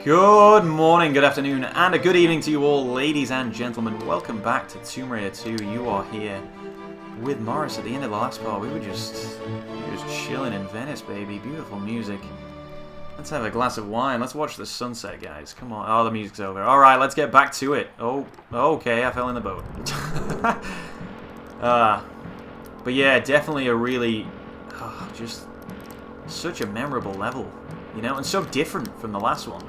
Good morning, good afternoon, and a good evening to you all, ladies and gentlemen. Welcome back to Tomb Raider 2. You are here with Morris at the end of the last part. We were just chilling in Venice, baby. Beautiful music. Let's have a glass of wine. Let's watch the sunset, guys. Come on. Oh, the music's over. Alright, let's get back to it. Oh, okay, I fell in the boat. But yeah, definitely a really... just such a memorable level, you know, and so different from the last one.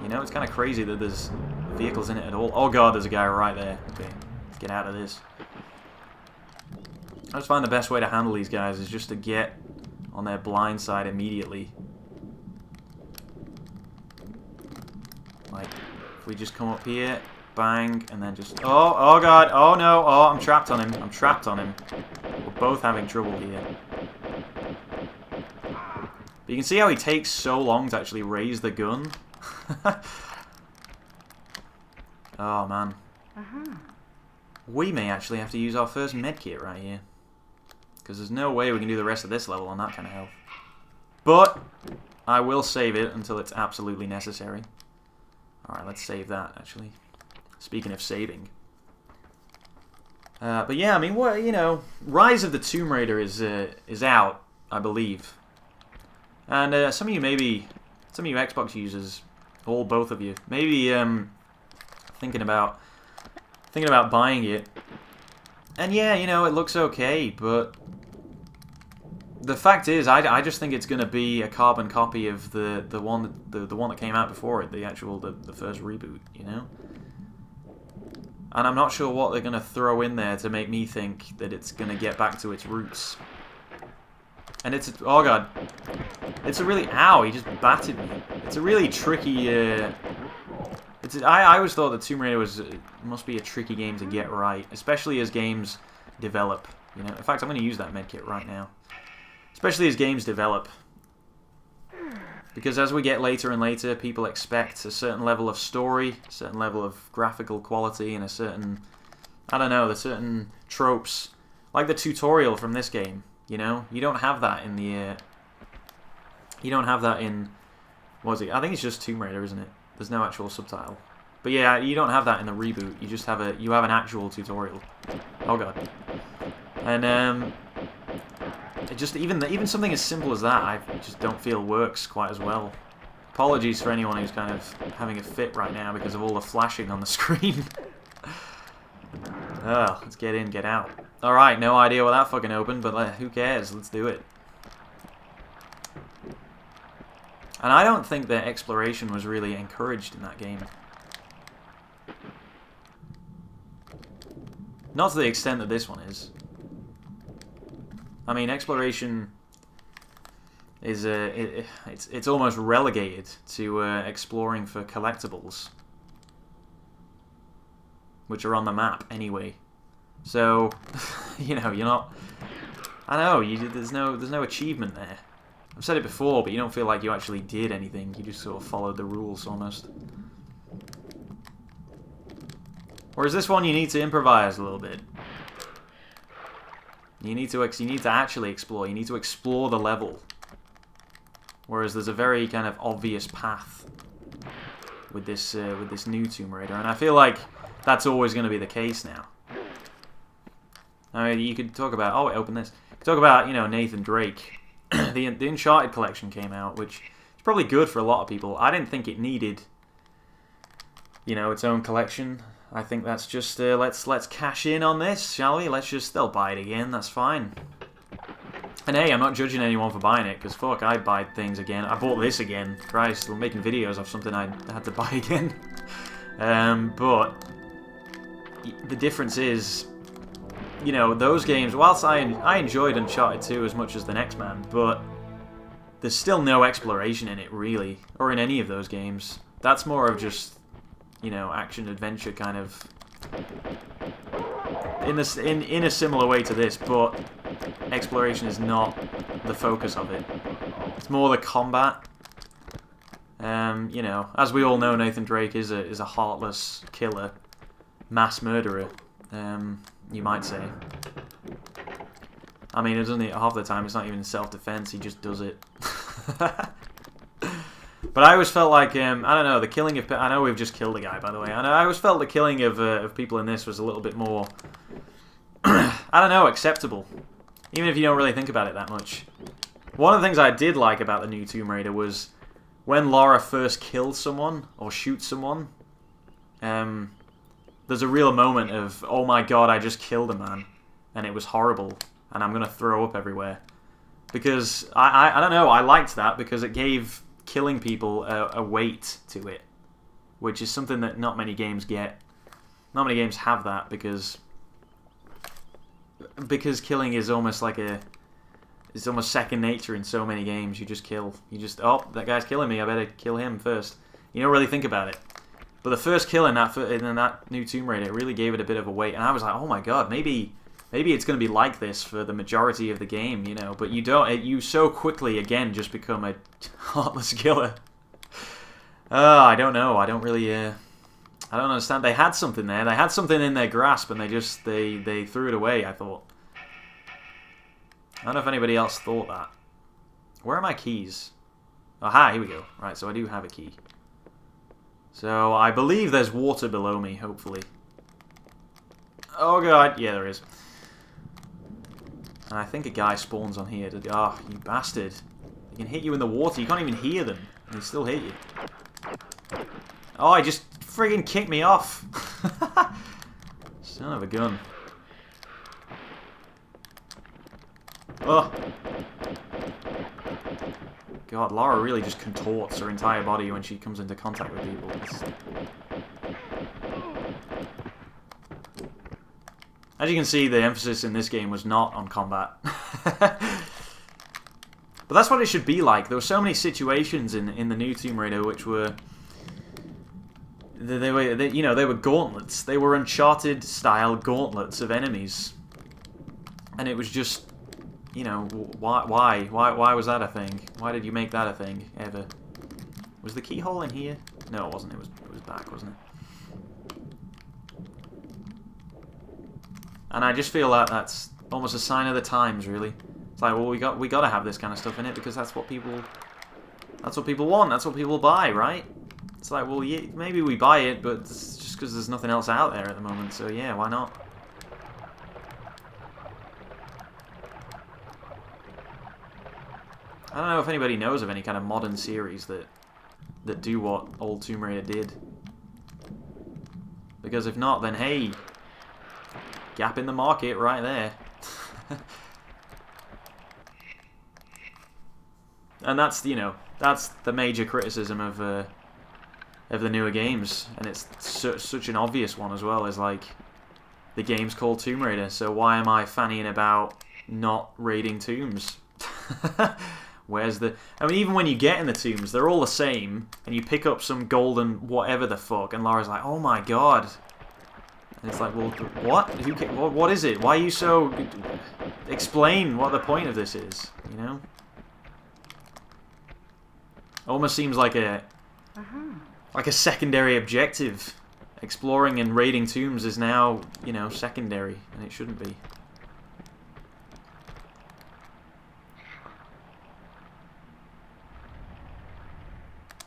You know, it's kind of crazy that there's vehicles in it at all. Oh god, there's a guy right there. Okay, let's get out of this. I just find the best way to handle these guys is just to get on their blind side immediately. Like, if we just come up here, bang, and then just... Oh god, oh no, oh, I'm trapped on him. I'm trapped on him. We're both having trouble here. But you can see how he takes so long to actually raise the gun. Oh man. We may actually have to use our first medkit right here. Because there's no way we can do the rest of this level on that kind of health. But I will save it until it's absolutely necessary. Alright, let's save that actually. Speaking of saving. But yeah, I mean, what, you know, Rise of the Tomb Raider is out, I believe. And some of you Xbox users, or both of you, maybe thinking about buying it. And yeah, you know, it looks okay, but the fact is, I just think it's going to be a carbon copy of the one that came out before it, the first reboot, you know. And I'm not sure what they're going to throw in there to make me think that it's going to get back to its roots. And it's... Oh, God. It's a really... Ow, he just batted me. It's a really tricky... I always thought that Tomb Raider must be a tricky game to get right. Especially as games develop. You know. In fact, I'm going to use that medkit right now. Especially as games develop. Because as we get later and later, people expect a certain level of story, a certain level of graphical quality, and a certain... I don't know, the certain tropes. Like the tutorial from this game. You know, you don't have that in the. You don't have that in. What is it? I think it's just Tomb Raider, isn't it? There's no actual subtitle. But yeah, you don't have that in the reboot. You just have an actual tutorial. Oh god. And it just even something as simple as that, I just don't feel works quite as well. Apologies for anyone who's kind of having a fit right now because of all the flashing on the screen. Oh, let's get in, get out. Alright, no idea what that fucking opened, but who cares? Let's do it. And I don't think that exploration was really encouraged in that game. Not to the extent that this one is. I mean, exploration is it's almost relegated to exploring for collectibles, which are on the map anyway. So, you know, you're not... I know, there's no achievement there. I've said it before, but you don't feel like you actually did anything. You just sort of followed the rules, almost. Whereas this one, you need to improvise a little bit. You need to actually explore. You need to explore the level. Whereas there's a very kind of obvious path with this new Tomb Raider, and I feel like that's always going to be the case now. I mean, you could talk about... Oh, open this. You could talk about, you know, Nathan Drake. The Uncharted collection came out, which is probably good for a lot of people. I didn't think it needed, you know, its own collection. I think that's just... let's cash in on this, shall we? They'll buy it again. That's fine. And hey, I'm not judging anyone for buying it, because fuck, I buy things again. I bought this again. Christ, we're making videos of something I had to buy again. But the difference is... You know, those games, whilst I enjoyed Uncharted 2 as much as the next man, but there's still no exploration in it, really, or in any of those games. That's more of just, you know, action-adventure kind of... In a similar way to this, but exploration is not the focus of it. It's more the combat. You know, as we all know, Nathan Drake is a heartless killer, mass murderer. You might say. I mean, half the time it's not even self-defense, he just does it. But But I always felt like, I don't know, the killing of... I know we've just killed a guy, by the way. I always felt the killing of people in this was a little bit more, I don't know, acceptable. Even if you don't really think about it that much. One of the things I did like about the new Tomb Raider was when Lara first kills someone, or shoots someone, there's a real moment of, oh my god, I just killed a man, and it was horrible, and I'm going to throw up everywhere. Because, I don't know, I liked that because it gave killing people a weight to it, which is something that not many games get. Not many games have that because killing is almost like it's almost second nature in so many games. You just kill. You just, oh, that guy's killing me, I better kill him first. You don't really think about it. But the first kill in that new Tomb Raider, it really gave it a bit of a weight, and I was like, oh my god, maybe it's going to be like this for the majority of the game, you know, but you don't, you so quickly, again, just become a heartless killer. I don't know, I don't really, I don't understand. They had something there, they had something in their grasp, and they threw it away, I thought. I don't know if anybody else thought that. Where are my keys? Aha, here we go. Right, so I do have a key. So, I believe there's water below me, hopefully. Oh god, yeah, there is. And I think a guy spawns on here. Oh, you bastard. He can hit you in the water. You can't even hear them. And they still hit you. Oh, he just friggin' kicked me off. Son of a gun. Oh. God, Lara really just contorts her entire body when she comes into contact with people. As you can see, the emphasis in this game was not on combat. But that's what it should be like. There were so many situations in the new Tomb Raider which were... They were gauntlets. They were Uncharted-style gauntlets of enemies. And it was just... You know, why was that a thing? Why did you make that a thing, ever? Was the keyhole in here? No, it wasn't. It was back, wasn't it? And I just feel that that's almost a sign of the times, really. It's like, well, we got to have this kind of stuff in it because that's what people want. That's what people buy, right? It's like, well, yeah, maybe we buy it, but it's just because there's nothing else out there at the moment. So yeah, why not? I don't know if anybody knows of any kind of modern series that do what old Tomb Raider did. Because if not, then hey, gap in the market right there. And that's, you know, that's the major criticism of the newer games, and it's such an obvious one as well. Is like, the game's called Tomb Raider, so why am I fannying about not raiding tombs? Where's the... I mean, even when you get in the tombs, they're all the same, and you pick up some golden whatever the fuck, and Lara's like, oh my god. And it's like, well, what? What is it? Why are you so... Explain what the point of this is, you know? Almost seems like a secondary objective. Exploring and raiding tombs is now, you know, secondary, and it shouldn't be.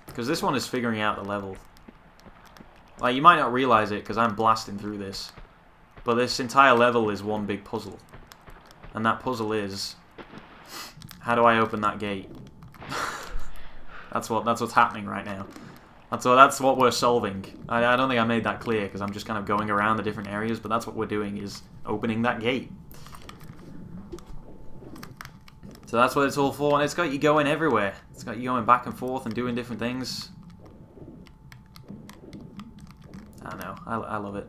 Because this one is figuring out the level. Like, you might not realize it because I'm blasting through this, but this entire level is one big puzzle. And that puzzle is, how do I open that gate? That's what's happening right now. That's what we're solving. I don't think I made that clear because I'm just kind of going around the different areas, but that's what we're doing, is opening that gate. So that's what it's all for, and it's got you going everywhere. It's got you going back and forth and doing different things. I don't know. I love it.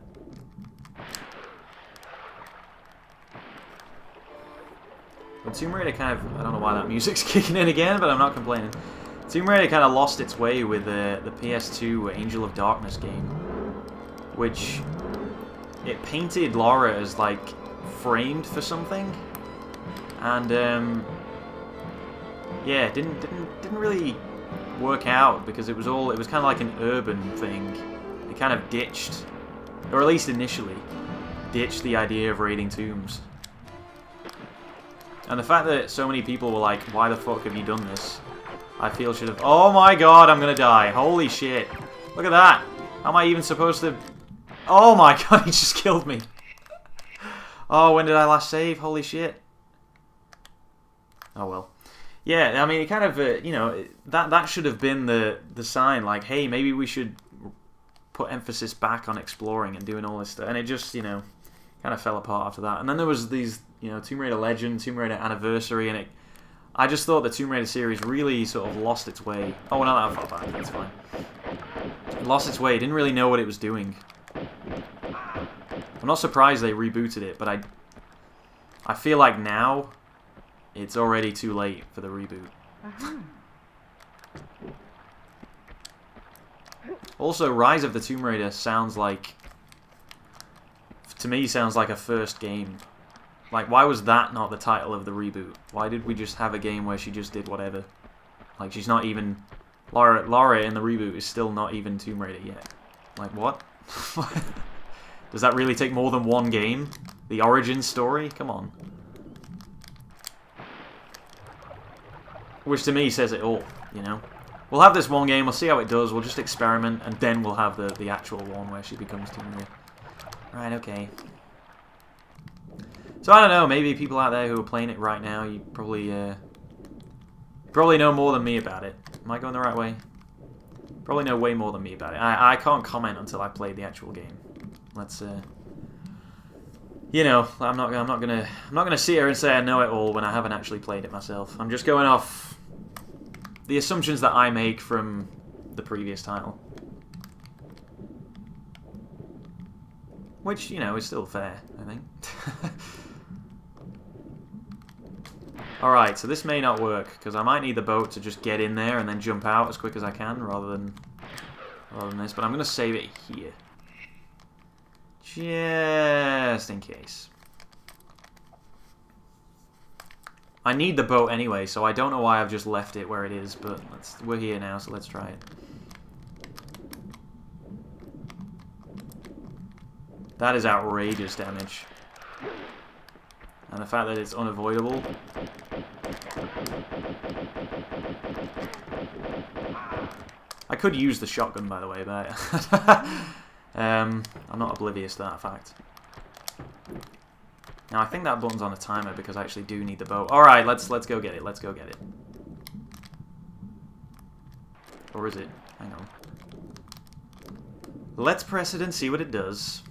But Tomb Raider kind of... I don't know why that music's kicking in again, but I'm not complaining. Tomb Raider kind of lost its way with the PS2 Angel of Darkness game, which it painted Lara as like framed for something, and yeah, it didn't really work out because it was kind of like an urban thing. It kind of ditched, or at least initially, ditched the idea of raiding tombs. And the fact that so many people were like, why the fuck have you done this? I feel should have... Oh my god, I'm gonna die. Holy shit. Look at that. How am I even supposed to... Oh my god, he just killed me. Oh, when did I last save? Holy shit. Oh well. Yeah, I mean, it kind of, you know, that should have been the sign, like, hey, maybe we should put emphasis back on exploring and doing all this stuff. And it just, you know, kind of fell apart after that. And then there was these, you know, Tomb Raider Legend, Tomb Raider Anniversary, and I just thought the Tomb Raider series really sort of lost its way. Oh, well, not that far back, that's fine. It lost its way, it didn't really know what it was doing. I'm not surprised they rebooted it, but I feel like now it's already too late for the reboot. Also, Rise of the Tomb Raider sounds like, to me, sounds like a first game. Like, why was that not the title of the reboot? Why did we just have a game where she just did whatever? Like, she's not even... Lara in the reboot is still not even Tomb Raider yet. Like, what? Does that really take more than one game? The origin story? Come on. Which to me says it all, you know? We'll have this one game, we'll see how it does, we'll just experiment, and then we'll have the actual one where she becomes Tomb Raider. Right, okay. So I don't know, maybe people out there who are playing it right now, you probably know more than me about it. Am I going the right way? Probably know way more than me about it. I can't comment until I play the actual game. Let's you know, I'm not gonna sit here and say I know it all when I haven't actually played it myself. I'm just going off the assumptions that I make from the previous title. Which, you know, is still fair, I think. Alright, so this may not work, because I might need the boat to just get in there and then jump out as quick as I can, rather than this. But I'm going to save it here. Just in case. I need the boat anyway, so I don't know why I've just left it where it is, but we're here now, so let's try it. That is outrageous damage. And the fact that it's unavoidable. I could use the shotgun, by the way, but I'm not oblivious to that fact. Now I think that button's on a timer because I actually do need the boat. All right, let's go get it. Let's go get it. Or is it? Hang on. Let's press it and see what it does.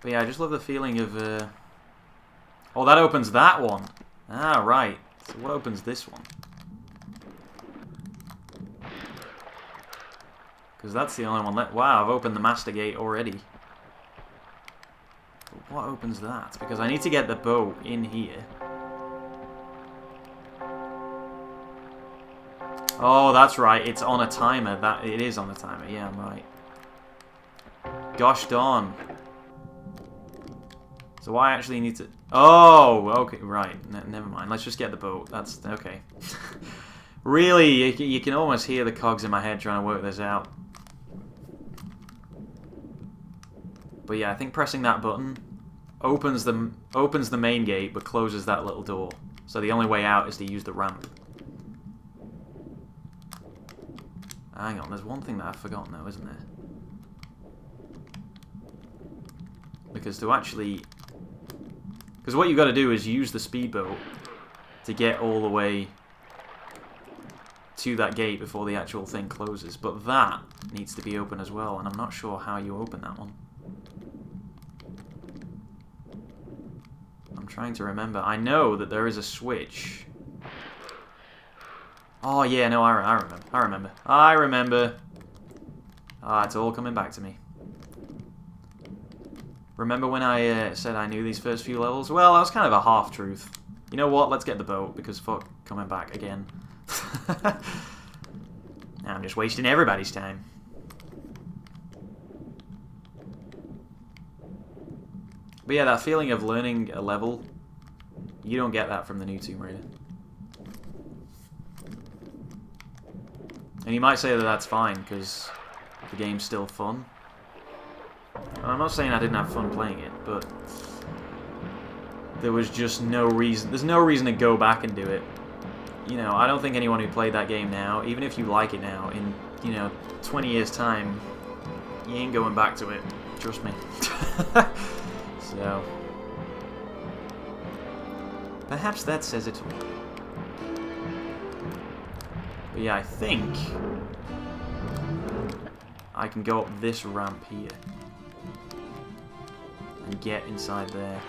But yeah, I just love the feeling of... Oh, that opens that one. Ah, right. So what opens this one? Because that's the only one... Wow, I've opened the master gate already. But what opens that? Because I need to get the boat in here. Oh, that's right. It's on a timer. It is on a timer. Yeah, I'm right. Gosh darn. So I actually need to... Oh, okay, right. Never mind. Let's just get the boat. That's... Okay. Really, you can almost hear the cogs in my head trying to work this out. But yeah, I think pressing that button opens the main gate, but closes that little door. So the only way out is to use the ramp. Hang on, there's one thing that I've forgotten though, isn't there? Because to actually... Because what you've got to do is use the speedboat to get all the way to that gate before the actual thing closes. But that needs to be open as well, and I'm not sure how you open that one. I'm trying to remember. I know that there is a switch. Oh yeah, no, I remember. Ah, it's all coming back to me. Remember when I said I knew these first few levels? Well, that was kind of a half-truth. You know what? Let's get the boat, because fuck coming back again. I'm just wasting everybody's time. But yeah, that feeling of learning a level, you don't get that from the new Tomb Raider. And you might say that that's fine, because the game's still fun. And I'm not saying I didn't have fun playing it, but there was just no reason. There's no reason to go back and do it. You know, I don't think anyone who played that game now, even if you like it now, in, you know, 20 years' time, you ain't going back to it. Trust me. So, perhaps that says it all. But yeah, I think I can go up this ramp here and get inside there.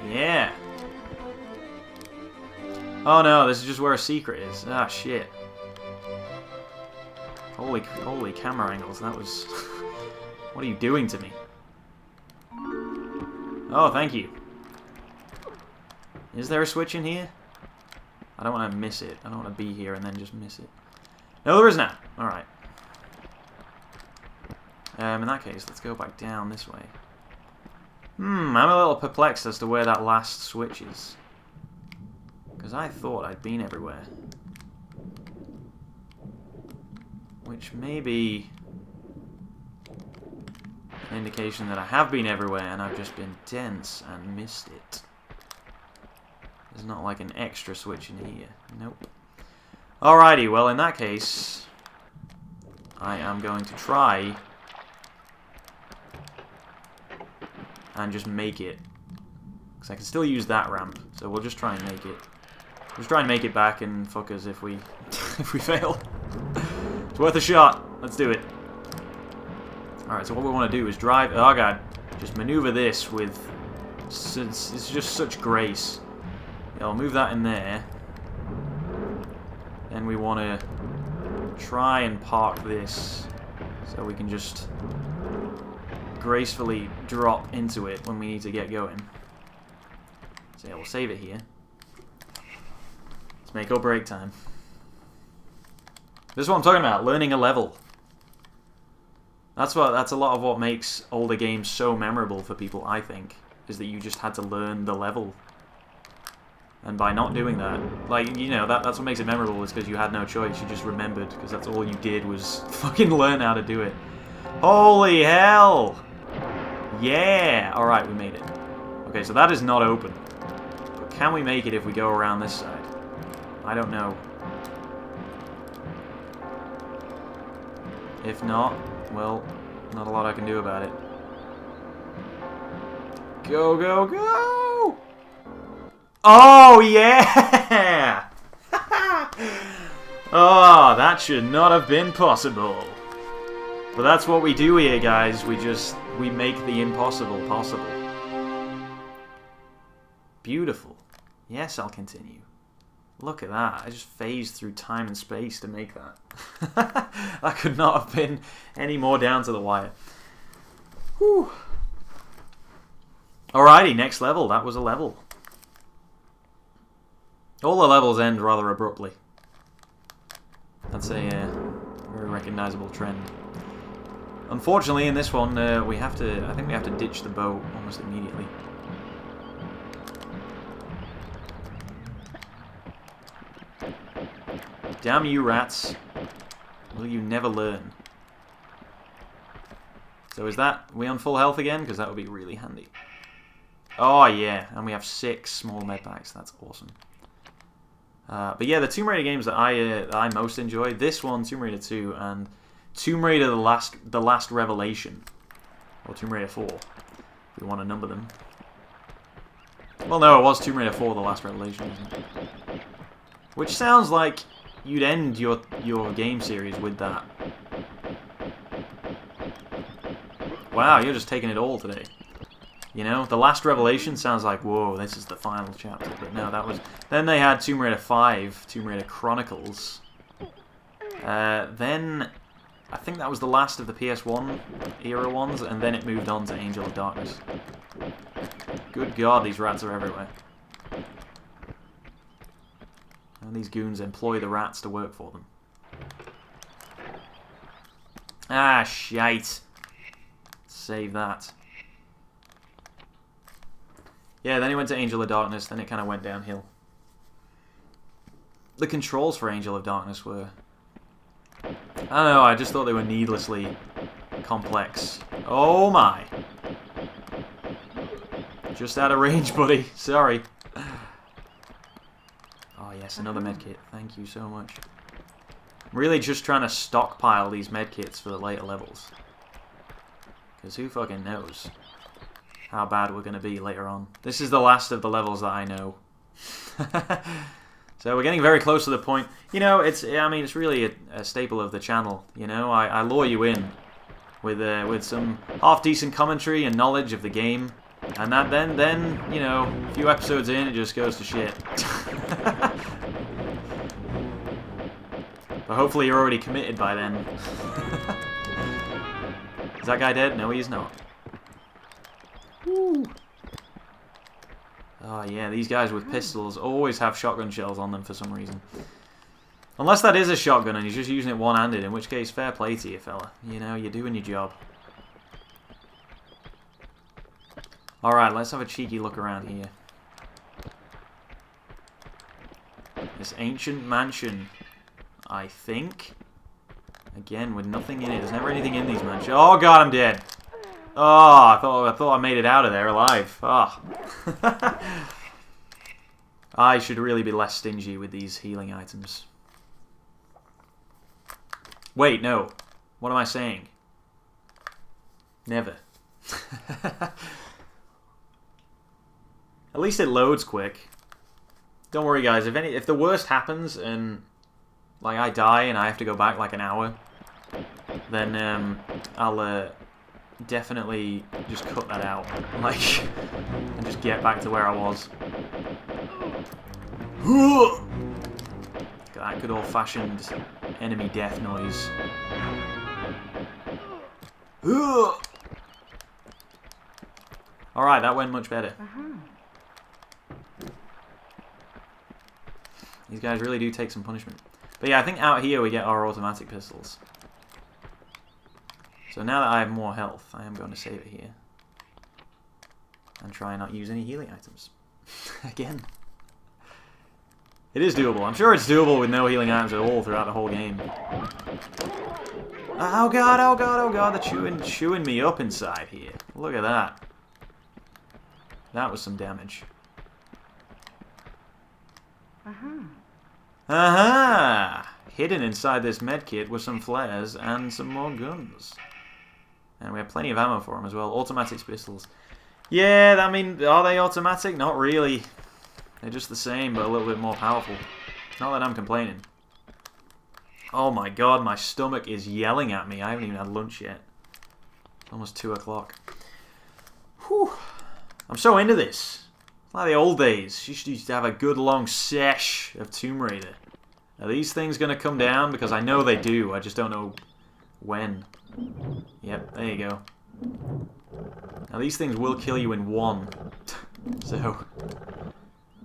Yeah. Oh no, this is just where a secret is. Ah, shit. Holy camera angles. That was... What are you doing to me? Oh, thank you. Is there a switch in here? I don't want to miss it. I don't want to be here and then just miss it. No, there is now. Alright. In that case, let's go back down this way. I'm a little perplexed as to where that last switch is. Because I thought I'd been everywhere. Which may be an indication that I have been everywhere and I've just been dense and missed it. There's not like an extra switch in here. Nope. Alrighty, well in that case, I am going to try and just make it. Because I can still use that ramp, so we'll just try and make it. Just try and make it back and fuck us if we if we fail. It's worth a shot. Let's do it. Alright, so what we want to do is drive... Oh god. Just maneuver this with... It's just such grace. Yeah, I'll move that in there. Then we want to try and park this so we can just gracefully drop into it when we need to get going. So yeah, we'll save it here. Let's make or break time. This is what I'm talking about, learning a level. That's a lot of what makes older games so memorable for people, I think, is that you just had to learn the level. And by not doing that, like, you know, that's what makes it memorable, is because you had no choice, you just remembered, because that's all you did was fucking learn how to do it. Holy hell! Yeah! Alright, we made it. Okay, so that is not open. But can we make it if we go around this side? I don't know. If not, well, not a lot I can do about it. Go, go, go! Oh, yeah! Oh, that should not have been possible. But that's what we do here, guys. We make the impossible possible. Beautiful. Yes, I'll continue. Look at that. I just phased through time and space to make that. That could not have been any more down to the wire. Whew. Alrighty, next level. That was a level. All the levels end rather abruptly. That's a very recognizable trend. Unfortunately, in this one, I think we have to ditch the boat almost immediately. Damn you, rats. Will you never learn? So is that... we on full health again? Because that would be really handy. Oh, yeah. And we have 6 small med packs. That's awesome. But yeah, the Tomb Raider games that I most enjoy, this one, Tomb Raider 2, and Tomb Raider the Last Revelation. Or Tomb Raider 4, if we want to number them. Well, no, it was Tomb Raider 4, The Last Revelation, isn't it? Which sounds like you'd end your game series with that. Wow, you're just taking it all today. You know, The Last Revelation sounds like, whoa, this is the final chapter. But no, that was... Then they had Tomb Raider 5, Tomb Raider Chronicles. Then, I think that was the last of the PS1 era ones, and then it moved on to Angel of Darkness. Good God, these rats are everywhere. And these goons employ the rats to work for them. Ah, shite. Save that. Yeah, then he went to Angel of Darkness, then it kind of went downhill. The controls for Angel of Darkness were... I don't know, I just thought they were needlessly complex. Oh my. Just out of range, buddy. Sorry. Oh yes, another medkit. Thank you so much. I'm really just trying to stockpile these medkits for the later levels. Because who fucking knows how bad we're going to be later on. This is the last of the levels that I know. So we're getting very close to the point. You know, it's really a staple of the channel. You know, I lure you in with some half-decent commentary and knowledge of the game. And that then, you know, a few episodes in, it just goes to shit. But hopefully you're already committed by then. Is that guy dead? No, he's not. Woo. Oh yeah, these guys with pistols always have shotgun shells on them for some reason. Unless that is a shotgun and he's just using it one-handed, in which case, fair play to you, fella. You know, you're doing your job. Alright, let's have a cheeky look around here. This ancient mansion, I think. Again, with nothing in it. There's never anything in these mansions. Oh god, I'm dead. Oh, I thought I made it out of there alive. Oh. I should really be less stingy with these healing items. Wait, no. What am I saying? Never. At least it loads quick. Don't worry, guys. If the worst happens and like I die and I have to go back like an hour, then I'll definitely just cut that out, like, and just get back to where I was. Look at that good old-fashioned enemy death noise. Alright, that went much better. These guys really do take some punishment. But yeah, I think out here we get our automatic pistols. So now that I have more health, I am going to save it here. And try and not use any healing items. Again. It is doable. I'm sure it's doable with no healing items at all throughout the whole game. Oh god, oh god, oh god, they're chewing me up inside here. Look at that. That was some damage. Aha! Hidden inside this medkit were some flares and some more guns. And we have plenty of ammo for them as well. Automatic pistols. Yeah, I mean, are they automatic? Not really. They're just the same, but a little bit more powerful. Not that I'm complaining. Oh my god, my stomach is yelling at me. I haven't even had lunch yet. It's almost 2 o'clock. Whew. I'm so into this. It's like the old days. You used to have a good long sesh of Tomb Raider. Are these things going to come down? Because I know they do. I just don't know when. Yep, there you go. Now these things will kill you in one. So,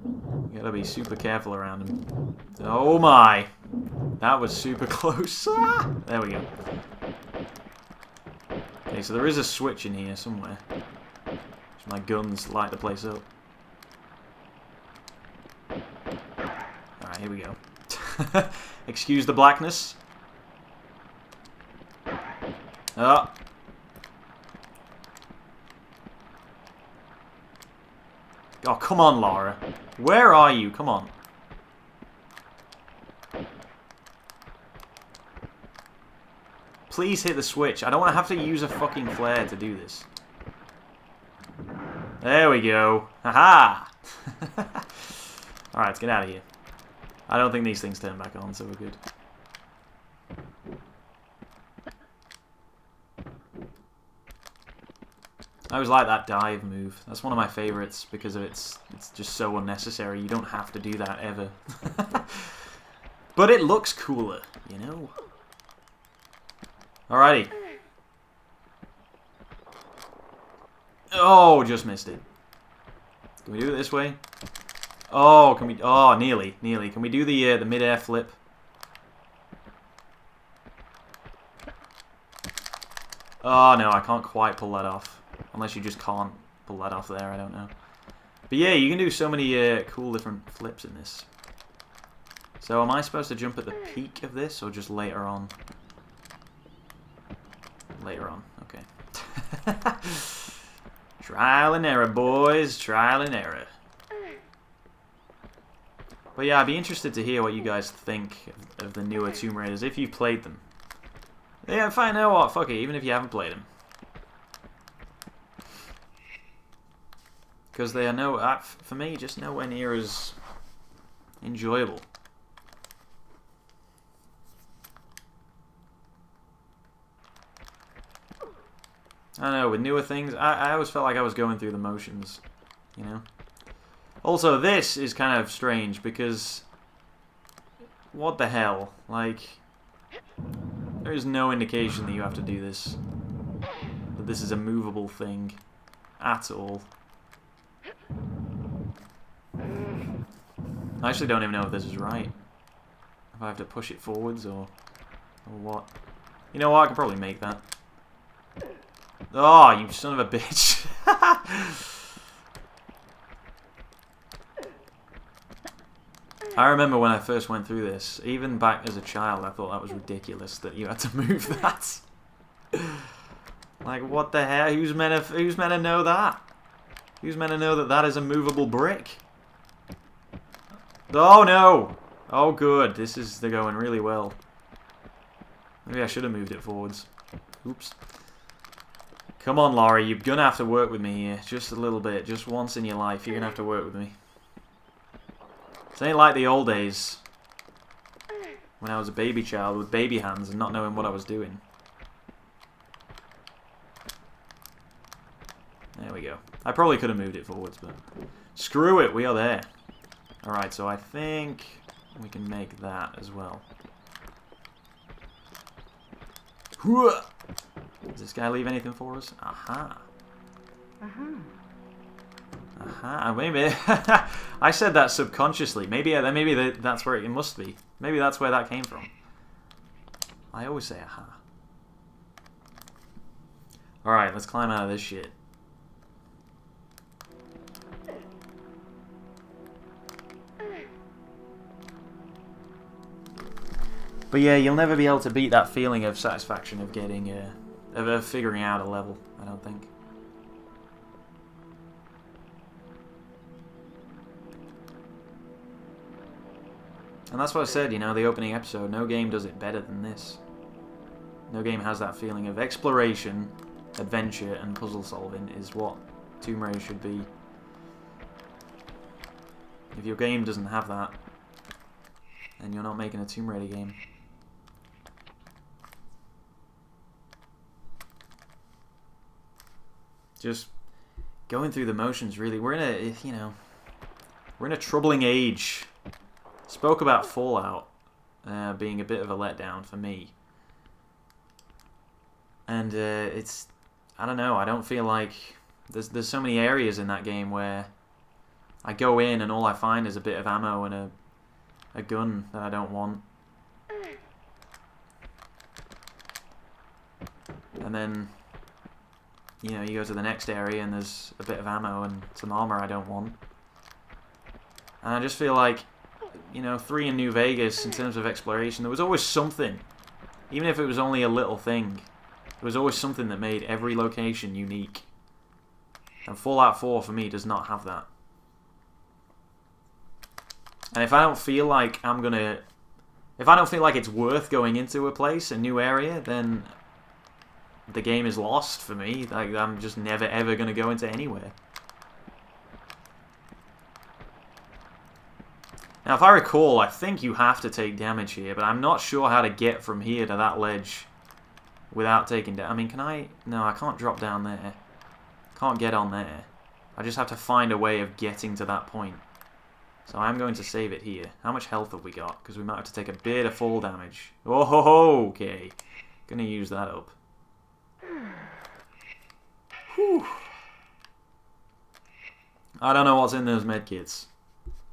you gotta be super careful around them. Oh my! That was super close. Ah! There we go. Okay, so there is a switch in here somewhere. So my guns light the place up. Alright, here we go. Excuse the blackness. Oh. Oh, come on, Lara. Where are you? Come on. Please hit the switch. I don't want to have to use a fucking flare to do this. There we go. Haha! Alright, let's get out of here. I don't think these things turn back on, so we're good. I always like that dive move. That's one of my favourites because of it's just so unnecessary. You don't have to do that ever. But it looks cooler, you know? Alrighty. Oh, just missed it. Can we do it this way? Oh, can we? Oh, nearly, nearly. Can we do the mid-air flip? Oh no, I can't quite pull that off. Unless you just can't pull that off there, I don't know. But yeah, you can do so many cool different flips in this. So am I supposed to jump at the peak of this, or just later on? Later on, Trial and error, boys. Trial and error. But yeah, I'd be interested to hear what you guys think of the newer Tomb Raiders, if you've played them. Yeah, fine, you know what? Fuck it, even if you haven't played them. Because they are for me, just nowhere near as enjoyable. I don't know, with newer things, I always felt like I was going through the motions, you know? Also, this is kind of strange because... What the hell? Like... There is no indication that you have to do this. That this is a movable thing. At all. I actually don't even know if this is right. If I have to push it forwards or what. You know what? I can probably make that. Oh, you son of a bitch. I remember when I first went through this, even back as a child, I thought that was ridiculous that you had to move that. Like, what the hell? Who's meant to know that? Who's meant to know that that is a movable brick? Oh no! Oh good, they're going really well. Maybe I should have moved it forwards. Oops. Come on, Laurie, you're gonna have to work with me here. Just a little bit, just once in your life, you're gonna have to work with me. It ain't like the old days. When I was a baby child with baby hands and not knowing what I was doing. There we go. I probably could have moved it forwards, but... Screw it, we are there. Alright, so I think we can make that as well. Does this guy leave anything for us? Aha. Aha, maybe... I said that subconsciously. Maybe that's where it must be. Maybe that's where that came from. I always say aha. Alright, let's climb out of this shit. But yeah, you'll never be able to beat that feeling of satisfaction of getting, of figuring out a level, I don't think. And that's what I said, you know, the opening episode, no game does it better than this. No game has that feeling of exploration, adventure, and puzzle solving is what Tomb Raider should be. If your game doesn't have that, then you're not making a Tomb Raider game. Just going through the motions, really. We're in a, you know, we're in a troubling age. Spoke about Fallout being a bit of a letdown for me. And it's, I don't know, I don't feel like, there's so many areas in that game where I go in and all I find is a bit of ammo and a gun that I don't want. And then, you know, you go to the next area and there's a bit of ammo and some armor I don't want. And I just feel like, you know, 3 in New Vegas, in terms of exploration, there was always something. Even if it was only a little thing. There was always something that made every location unique. And Fallout 4, for me, does not have that. And if I don't feel like I'm gonna... If I don't feel like it's worth going into a place, a new area, then the game is lost for me. Like, I'm just never ever gonna go into anywhere. Now, if I recall, I think you have to take damage here, but I'm not sure how to get from here to that ledge without taking damage. I mean, can I... No, I can't drop down there. Can't get on there. I just have to find a way of getting to that point. So I'm going to save it here. How much health have we got? Because we might have to take a bit of fall damage. Oh ho ho! Okay. Gonna use that up. Whew. I don't know what's in those medkits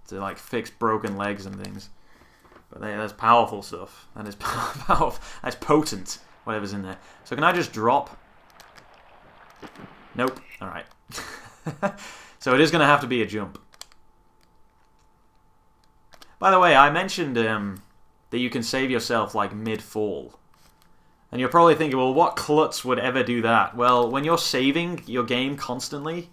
to like fix broken legs and things, but that's powerful stuff. That is powerful. That's potent. Whatever's in there. So can I just drop? Nope. All right. So it is going to have to be a jump. By the way, I mentioned that you can save yourself like mid-fall. And you're probably thinking, well, what klutz would ever do that? Well, when you're saving your game constantly,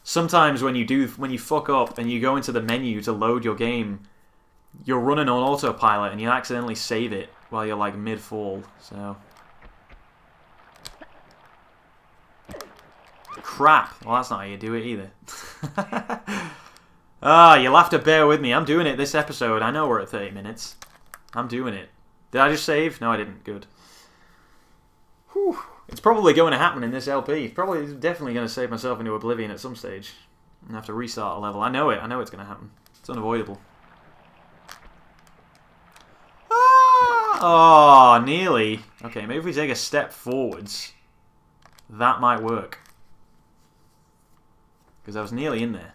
sometimes when you fuck up and you go into the menu to load your game, you're running on autopilot and you accidentally save it while you're like mid-fall. So crap. Well, that's not how you do it either. You'll have to bear with me. I'm doing it this episode. I know we're at 30 minutes. I'm doing it. Did I just save? No, I didn't. Good. Whew. It's probably going to happen in this LP. Definitely going to save myself into oblivion at some stage. I'm going to have to restart a level. I know it. I know it's going to happen. It's unavoidable. Oh, nearly. Okay, maybe if we take a step forwards, that might work. Because I was nearly in there.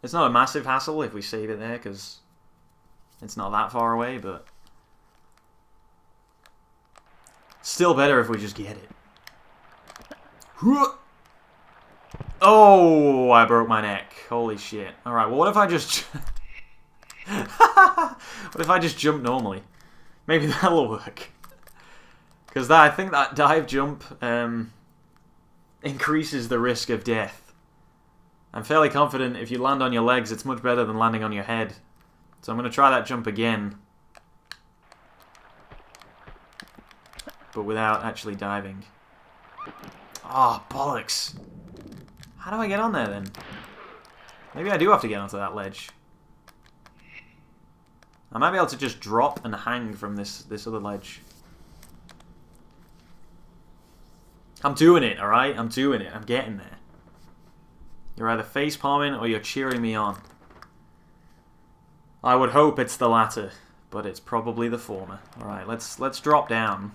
It's not a massive hassle if we save it there, because it's not that far away, but still better if we just get it. Oh, I broke my neck. Holy shit. Alright, well, what if I just... what if I just jump normally? Maybe that'll work. Because I think that dive jump increases the risk of death. I'm fairly confident if you land on your legs, it's much better than landing on your head. So I'm going to try that jump again. But without actually diving. Ah, oh, bollocks. How do I get on there then? Maybe I do have to get onto that ledge. I might be able to just drop and hang from this other ledge. I'm doing it, alright? I'm doing it. I'm getting there. You're either face-palming or you're cheering me on. I would hope it's the latter, but it's probably the former. Alright, let's drop down.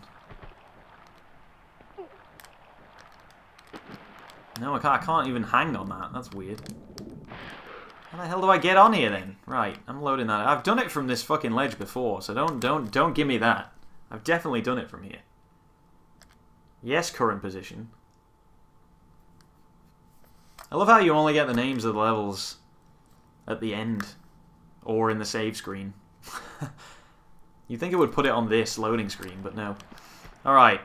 No, I can't even hang on that. That's weird. How the hell do I get on here then? Right, I'm loading that. I've done it from this fucking ledge before, so don't give me that. I've definitely done it from here. Yes, current position. I love how you only get the names of the levels at the end or in the save screen. You'd think it would put it on this loading screen, but no. Alright.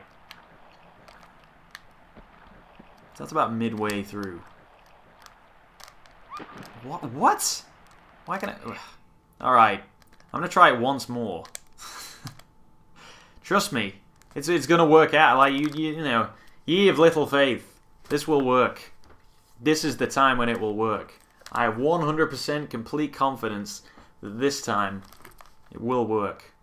So that's about midway through. What? Why can I... Alright. I'm going to try it once more. Trust me. It's going to work out. Like, you know, ye of little faith. This will work. This is the time when it will work. I have 100% complete confidence that this time it will work.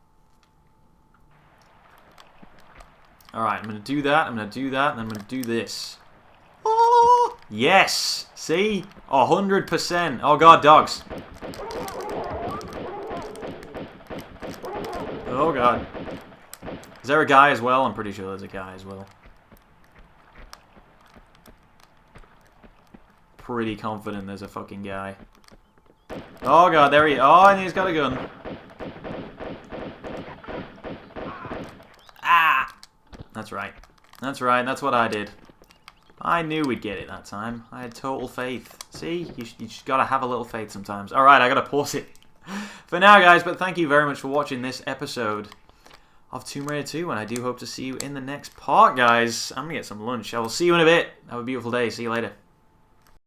Alright, I'm going to do that, I'm going to do that, and I'm going to do this. Oh, yes! See? 100%. Oh god, dogs. Oh god. Is there a guy as well? I'm pretty sure there's a guy as well. Pretty confident there's a fucking guy. Oh god, there he is. Oh, and he's got a gun. Ah! That's right. That's right, that's what I did. I knew we'd get it that time. I had total faith. See? You just gotta have a little faith sometimes. Alright, I gotta pause it for now, guys, but thank you very much for watching this episode of Tomb Raider 2, and I do hope to see you in the next part, guys. I'm gonna get some lunch. I will see you in a bit. Have a beautiful day. See you later.